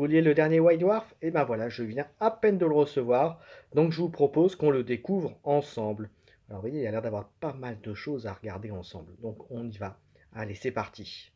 vouliez le dernier White Dwarf? Et ben voilà, je viens à peine de le recevoir, donc je vous propose qu'on le découvre ensemble. Alors vous voyez, il y a l'air d'avoir pas mal de choses à regarder ensemble, donc on y va. Allez, c'est parti.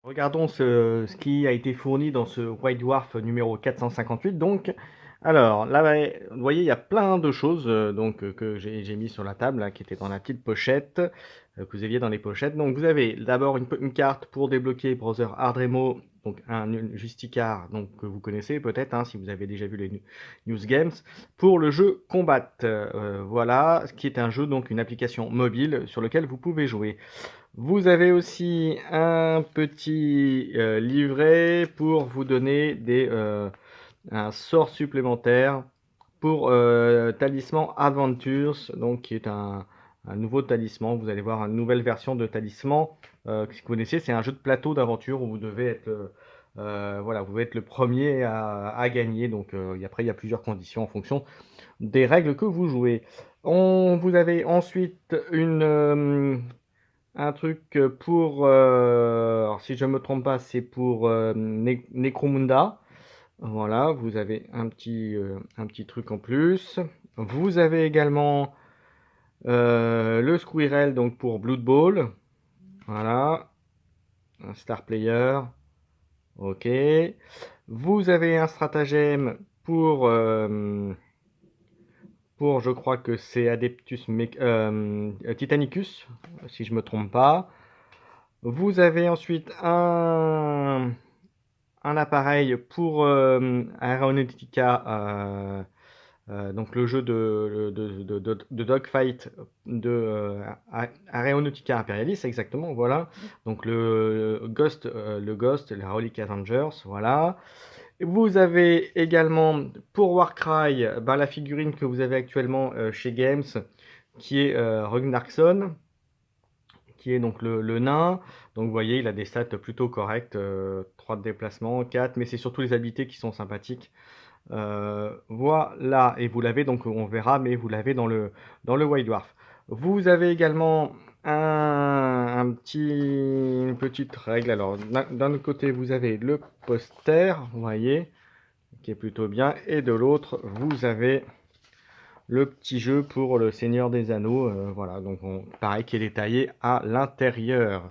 Regardons ce qui a été fourni dans ce White Dwarf numéro 458. Donc, alors là, vous voyez, il y a plein de choses que j'ai mis sur la table, là, qui étaient dans la petite pochette, que vous aviez dans les pochettes. Donc, vous avez d'abord une carte pour débloquer Browser Hardremo, donc un Justicar, donc que vous connaissez peut-être, hein, si vous avez déjà vu les News Games, pour le jeu Combat. Voilà, ce qui est un jeu, donc une application mobile sur lequel vous pouvez jouer. Vous avez aussi un petit livret pour vous donner un sort supplémentaire pour Talisman Adventures, donc qui est un nouveau talisman. Vous allez voir une nouvelle version de talisman que vous connaissez. C'est un jeu de plateau d'aventure où vous devez être voilà, vous devez être le premier à gagner. Donc après, il y a plusieurs conditions en fonction des règles que vous jouez. Vous avez ensuite un truc pour, alors si je ne me trompe pas, c'est pour Necromunda. Voilà, vous avez un petit truc en plus. Vous avez également le Squirrel donc pour Blood Bowl. Voilà, un Star Player. Ok. Vous avez un stratagème pour je crois que c'est Titanicus, si je me trompe pas. Vous avez ensuite un appareil pour Aeronautica, donc le jeu de dogfight de Aeronautica Imperialis, exactement, voilà. Donc le Ghost, la Relic Avengers, voilà. Vous avez également pour Warcry la figurine que vous avez actuellement chez Games, qui est Ragnarsson, qui est donc le nain. Donc vous voyez, il a des stats plutôt correctes, 3 de déplacement, 4, mais c'est surtout les habiletés qui sont sympathiques. Voilà, et vous l'avez donc, on verra, mais vous l'avez dans le White Dwarf. Vous avez également une petite règle. Alors, d'un autre côté, vous avez le poster, vous voyez, qui est plutôt bien, et de l'autre, vous avez le petit jeu pour le Seigneur des Anneaux, voilà, donc pareil, qui est détaillé à l'intérieur.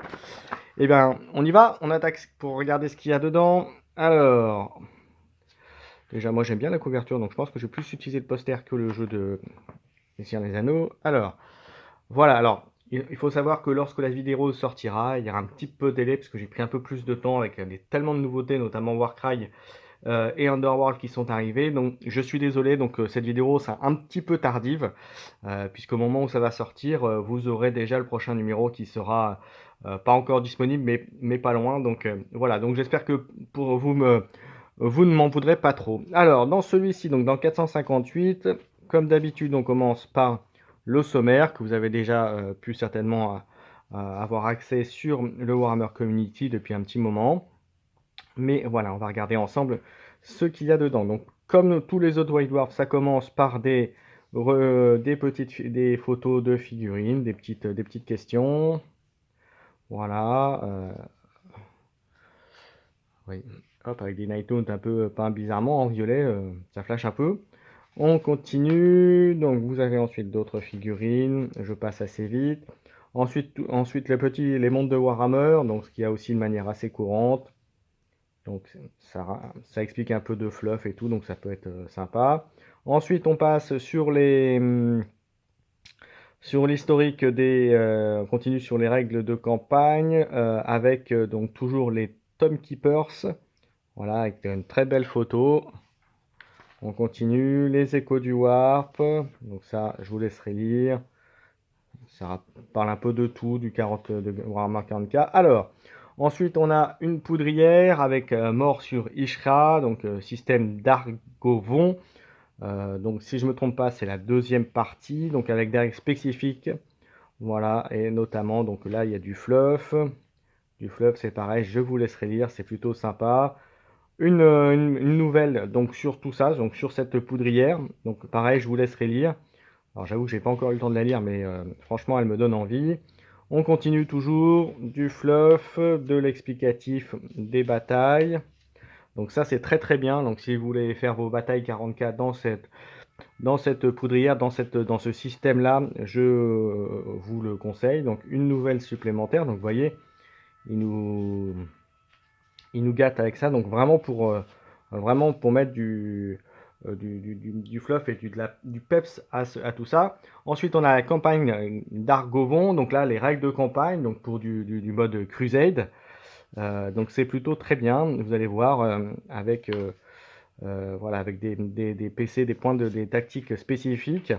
Et bien, on y va, on attaque pour regarder ce qu'il y a dedans. Alors, déjà, moi j'aime bien la couverture, donc je pense que je vais plus utiliser le poster que le jeu de Seigneur des Anneaux. Alors, voilà, alors, il faut savoir que lorsque la vidéo sortira, il y aura un petit peu de délai, parce que j'ai pris un peu plus de temps avec tellement de nouveautés, notamment Warcry, et Underworld qui sont arrivés. Donc je suis désolé, donc cette vidéo sera un petit peu tardive, puisqu'au moment où ça va sortir, vous aurez déjà le prochain numéro qui sera pas encore disponible, mais pas loin. Donc voilà, donc j'espère que pour vous ne m'en voudrez pas trop. Alors dans celui-ci, donc dans 458, comme d'habitude, on commence par le sommaire que vous avez déjà pu certainement avoir accès sur le Warhammer Community depuis un petit moment. Mais voilà, on va regarder ensemble ce qu'il y a dedans. Donc, comme tous les autres White Dwarfs, ça commence par des photos de figurines, des petites questions. Voilà. Oui. Hop, avec des Night Notes un peu peints bizarrement en violet, ça flash un peu. On continue. Donc, vous avez ensuite d'autres figurines. Je passe assez vite. Ensuite les mondes de Warhammer, donc ce qui a aussi une manière assez courante. Donc ça explique un peu de fluff et tout, donc ça peut être sympa. Ensuite, on passe sur l'historique on continue sur les règles de campagne avec donc toujours les Tom Keepers, voilà, avec une très belle photo. On continue les échos du Warp, donc ça je vous laisserai lire. Ça parle un peu de tout, du 40, de Warhammer 40K. Alors, ensuite, on a une poudrière avec mort sur Ishra, donc système d'Argovon. Donc, si je ne me trompe pas, c'est la deuxième partie, donc avec des règles spécifiques. Voilà, et notamment, donc là, il y a du fluff. Du fluff, c'est pareil, je vous laisserai lire, c'est plutôt sympa. Une nouvelle, donc sur tout ça, donc sur cette poudrière. Donc, pareil, je vous laisserai lire. Alors j'avoue que j'ai pas encore eu le temps de la lire, mais franchement, elle me donne envie. On continue toujours du fluff, de l'explicatif, des batailles. Donc ça c'est très très bien. Donc si vous voulez faire vos batailles 40K dans cette poudrière, dans ce système-là, je vous le conseille. Donc une nouvelle supplémentaire. Donc vous voyez, il nous gâte avec ça. Donc vraiment pour mettre du fluff et du peps à tout ça. Ensuite, on a la campagne d'Argovon. Donc là, les règles de campagne, donc pour du mode Crusade. Donc c'est plutôt très bien. Vous allez voir voilà, avec des PC, des tactiques spécifiques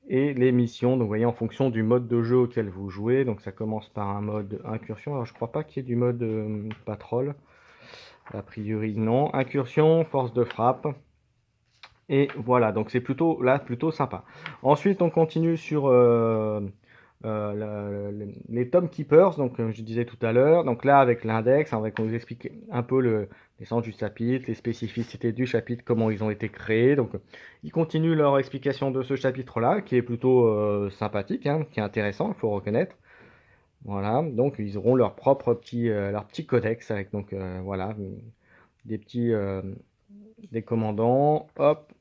et les missions. Donc vous voyez en fonction du mode de jeu auquel vous jouez. Donc ça commence par un mode incursion. Alors je crois pas qu'il y ait du mode patrol. A priori non. Incursion, force de frappe. Et voilà, donc c'est plutôt sympa. Ensuite, on continue sur les Tom Keepers, donc comme je disais tout à l'heure. Donc là, avec l'index, on vous explique un peu l'essence du chapitre, les spécificités du chapitre, comment ils ont été créés. Donc, ils continuent leur explication de ce chapitre-là, qui est plutôt sympathique, hein, qui est intéressant, il faut reconnaître. Voilà, donc ils auront leur petit codex avec donc voilà des petits des commandants, hop,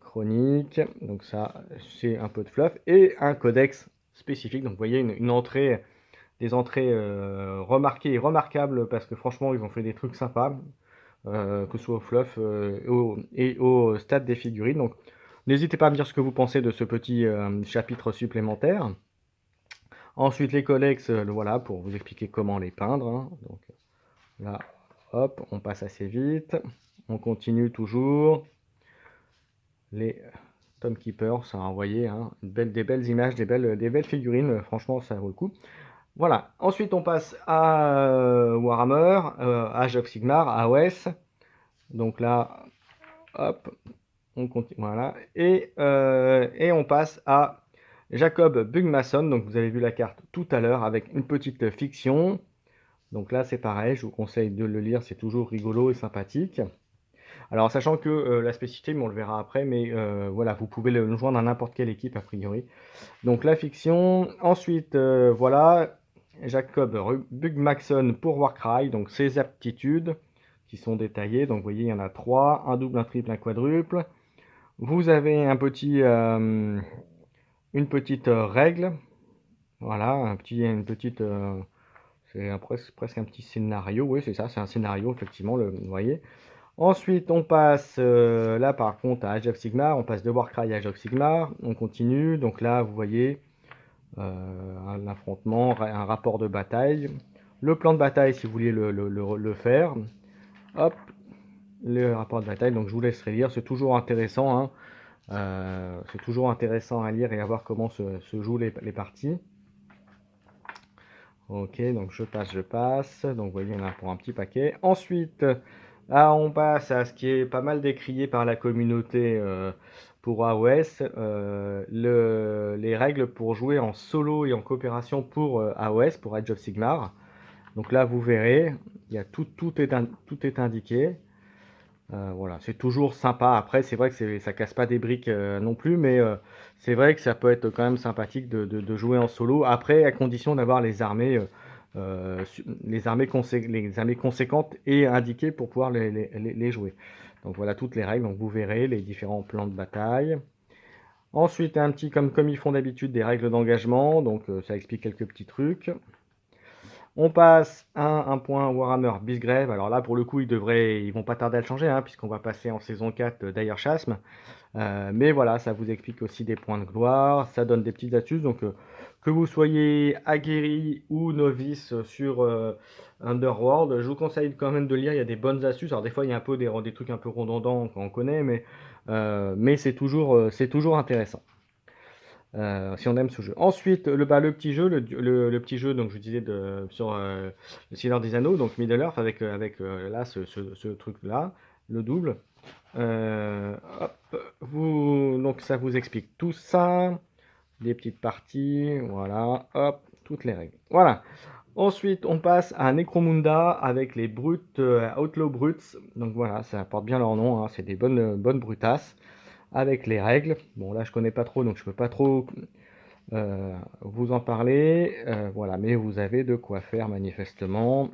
chronique, donc ça c'est un peu de fluff, et un codex spécifique. Donc vous voyez des entrées remarquées et remarquables parce que franchement ils ont fait des trucs sympas, que ce soit au fluff et au stade des figurines. Donc n'hésitez pas à me dire ce que vous pensez de ce petit chapitre supplémentaire. Ensuite les codex, voilà, pour vous expliquer comment les peindre, hein. Donc là, hop, on passe assez vite, on continue toujours. Les Tom Keeper, ça a envoyé hein, des belles images, des belles figurines, franchement ça vaut le coup. Voilà, ensuite on passe à Warhammer, Age of Sigmar, AOS. Donc là, hop, on continue, voilà. Et on passe à Jacob Bugmason, donc vous avez vu la carte tout à l'heure avec une petite fiction. Donc là c'est pareil, je vous conseille de le lire, c'est toujours rigolo et sympathique. Alors, sachant que la spécificité, mais on le verra après, mais voilà, vous pouvez le joindre à n'importe quelle équipe a priori. Donc la fiction. Ensuite, voilà, Jacob Bugmaxon pour Warcry, donc ses aptitudes qui sont détaillées. Donc vous voyez, il y en a 3, un double, un triple, un quadruple. Vous avez une petite règle, voilà, une petite, c'est presque un petit scénario, oui c'est ça, c'est un scénario effectivement, vous voyez. Ensuite, on passe là par contre à Age of Sigmar, on passe de Warcry à Age of Sigmar, on continue. Donc là, vous voyez un affrontement, un rapport de bataille. Le plan de bataille, si vous voulez le faire. Hop, le rapport de bataille. Donc je vous laisserai lire, c'est toujours intéressant, hein. C'est toujours intéressant à lire et à voir comment se jouent les parties. Ok, donc je passe. Donc vous voyez, on a pour un petit paquet. Ensuite, là, on passe à ce qui est pas mal décrié par la communauté pour AOS, les règles pour jouer en solo et en coopération pour AOS, pour Age of Sigmar. Donc là, vous verrez, il y a tout est indiqué. Voilà, c'est toujours sympa. Après, c'est vrai que ça casse pas des briques non plus, mais c'est vrai que ça peut être quand même sympathique de jouer en solo. Après, à condition d'avoir les armées conséquentes et indiquées pour pouvoir les jouer. Donc voilà toutes les règles. Donc vous verrez les différents plans de bataille. Ensuite, un petit comme ils font d'habitude des règles d'engagement. Donc ça explique quelques petits trucs. On passe à un point Warhammer Beastgrave. Alors là, pour le coup, ils vont pas tarder à le changer, hein, puisqu'on va passer en saison 4 d'Air Chasm. Mais voilà, ça vous explique aussi des points de gloire, ça donne des petites astuces. Donc, que vous soyez aguerri ou novice sur Underworld, je vous conseille quand même de lire. Il y a des bonnes astuces. Alors, des fois, il y a un peu des trucs un peu redondants qu'on connaît, mais c'est toujours intéressant. Si on aime ce jeu. Ensuite, le petit jeu, le petit jeu, donc je vous disais sur le Seigneur des Anneaux, donc Middle Earth avec là ce truc-là, le double. Hop, donc ça vous explique tout ça, des petites parties, voilà, hop, toutes les règles. Voilà. Ensuite, on passe à Necromunda avec les brutes, Outlaw Brutes. Donc voilà, ça porte bien leur nom, hein, c'est des bonnes brutasses avec les règles. Bon là, je connais pas trop, donc je peux pas trop vous en parler. Voilà, mais vous avez de quoi faire manifestement.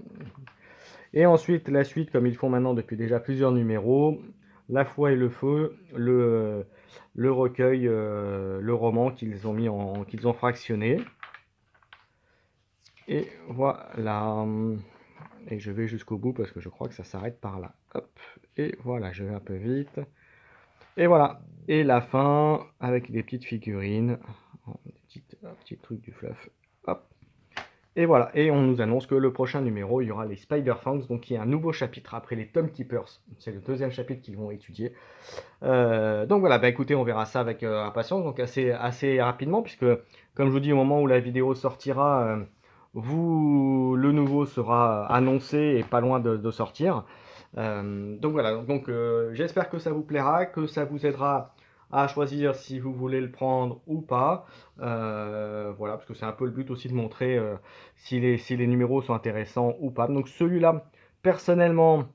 Et ensuite, la suite, comme ils font maintenant depuis déjà plusieurs numéros, La foi et le feu, le recueil, le roman qu'ils ont fractionné. Et voilà. Et je vais jusqu'au bout parce que je crois que ça s'arrête par là. Hop. Et voilà, je vais un peu vite. Et voilà. Et la fin avec des petites figurines. Un petit truc du fluff. Hop. Et voilà, et on nous annonce que le prochain numéro, il y aura les Spider-Fangs, donc il y a un nouveau chapitre après les Tom Keepers. C'est le deuxième chapitre qu'ils vont étudier. Donc voilà, bah écoutez, on verra ça avec impatience, donc assez rapidement, puisque comme je vous dis, au moment où la vidéo sortira, le nouveau sera annoncé et pas loin de sortir. Donc voilà, donc j'espère que ça vous plaira, que ça vous aidera à choisir si vous voulez le prendre ou pas. Voilà, parce que c'est un peu le but aussi de montrer si les numéros sont intéressants ou pas. Donc celui-là, personnellement,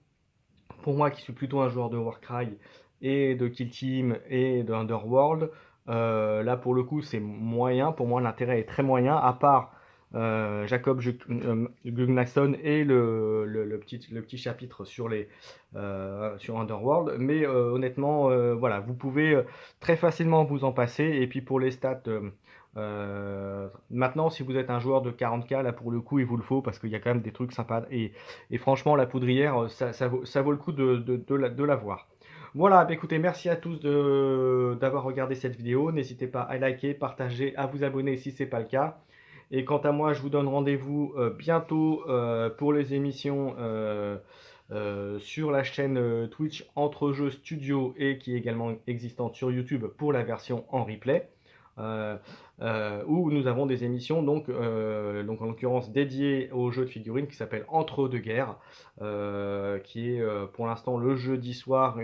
pour moi qui suis plutôt un joueur de Warcry et de Kill Team et de Underworld, là pour le coup c'est moyen, pour moi l'intérêt est très moyen, à part Jacob Gugnason et le petit chapitre sur Underworld, mais honnêtement voilà, vous pouvez très facilement vous en passer, et puis pour les stats, maintenant si vous êtes un joueur de 40k, là pour le coup il vous le faut parce qu'il y a quand même des trucs sympas, et franchement, la poudrière, ça vaut le coup de la voir. Voilà, bah écoutez, merci à tous d'avoir regardé cette vidéo. N'hésitez pas à liker, partager, à vous abonner si ce n'est pas le cas. Et quant à moi, je vous donne rendez-vous bientôt pour les émissions sur la chaîne Twitch Entre Jeux Studio, et qui est également existante sur YouTube pour la version en replay. Euh, où nous avons des émissions donc en l'occurrence dédiées aux jeux de figurines qui s'appelle Entre deux guerres, qui est pour l'instant le jeudi soir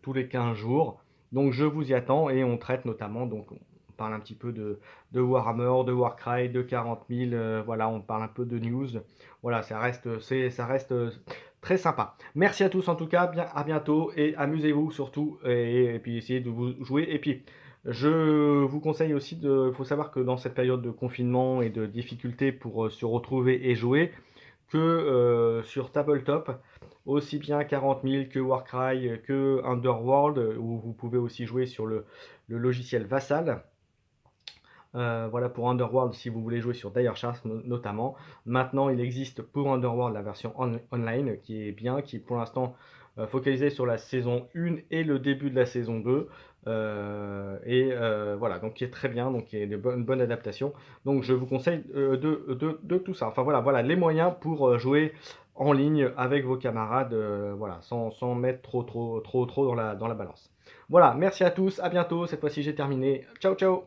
tous les 15 jours. Donc je vous y attends, et on traite notamment, donc on parle un petit peu de Warhammer, de Warcry, de 40 000, voilà, on parle un peu de news. Voilà, ça reste très sympa. Merci à tous en tout cas, bien, à bientôt, et amusez-vous surtout, et puis essayez de vous jouer. Et puis je vous conseille aussi il faut savoir que dans cette période de confinement et de difficulté pour se retrouver et jouer, que sur Tabletop, aussi bien 40 000 que Warcry, que Underworld, où vous pouvez aussi jouer sur le logiciel Vassal. Voilà pour Underworld si vous voulez jouer sur Dire Shaft notamment. Maintenant, il existe pour Underworld la version online qui est bien, qui est pour l'instant focalisée sur la saison 1 et le début de la saison 2. Voilà, donc qui est très bien, donc qui est une bonne adaptation. Donc je vous conseille de tout ça. Enfin voilà les moyens pour jouer en ligne avec vos camarades, voilà, sans mettre trop dans la balance. Voilà, merci à tous, à bientôt. Cette fois-ci j'ai terminé. Ciao ciao.